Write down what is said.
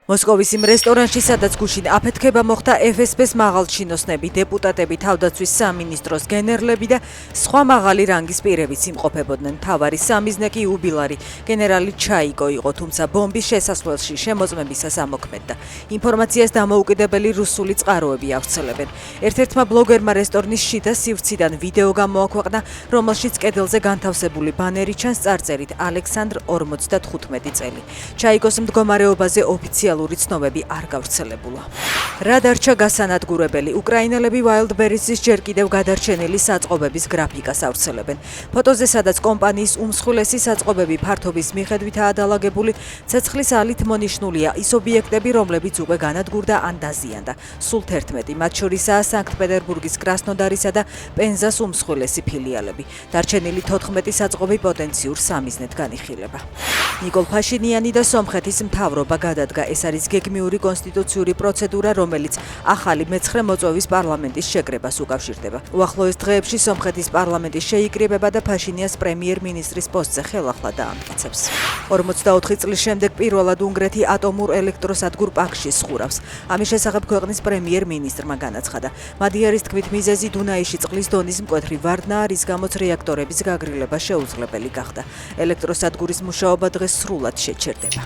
მოსკოვის იმ რესტორანში, სადაც გუშინ აფეთქება მოხდა FSB-ს მაღალჩინოსნები, დეპუტატები, თავდაცვის სამინისტროს გენერლები და სხვა მაღალი რანგის პირებიც იმყოფებოდნენ. მთავარი სამიზნე კი უბილარი გენერალი ჩაიკო იყო, თუმცა ბომბის შესასვლელში შემოწმებისას ამოქმედდა. ინფორმაციას დამოუკიდებელი რუსული წყაროები ავრცელებენ. ერთ-ერთმა ბლოგერმა რესტორნის შიდა სივრციდან ვიდეო გამოაქვეყნა, რომელშიც კედელზე განთავსებული ბანერი ჩანს წარწერით ალექსანდრ 45 წელი. ჩაიკოს მდგომარეობაზე ოფიციალურად ცნობები არ გავრცელებულა. რა დარჩა გასანადგურებელი? უკრაინელები Wildberries-ის ჯერ კიდევ გადარჩენილი საწყობების გრაფიკას ავრცელებენ. ფოტოზე, სადაც კომპანიის უმსხვილესი საწყობები ფართობის მიხედვითაა დალაგებული, ცეცხლის ალით მონიშნულია ის ობიექტები, რომლებიც უკვე განადგურდა ან დაზიანდა. სულ 11, მათ შორისაა სანქტ-პეტერბურგის კრასნოდარისა და პენზას უმსხვილესი ფილიალები. დარჩენილი 14 საწყობი პოტენციურ სამიზნედ განიხილება. ნიკოლ ფაშინიანი და სომხეთის მთავრობა გადადგა. ეს არის გეგმიური კონსტიტუციური პროცედურა, რომელიც ახალი მეცხრე მოწვევის პარლამენტის შეკრებას უკავშირდება. უახლოეს დღეებში სომხეთის პარლამენტის შეიკრიბება და ფაშინიანს პრემიერ-მინისტრის პოსტზე ხელახლა დაამტკიცებს. 44 წლის შემდეგ პირველად უნგრეთი ატომურ ელექტროსადგურ პაკში სხურავს. ამის შესახებ ქვეყნის პრემიერ-მინისტრმა განაცხადა. მადიარის თქმით, მიზეზი დუნაიში წყლის დონის მკვეთრი ვარდნაა, რის გამოც რეაქტორების გაგრილება შეუძლებელი გახდა. ელექტროსადგურის მუშაობა დღეს სრულად შეჩერდება.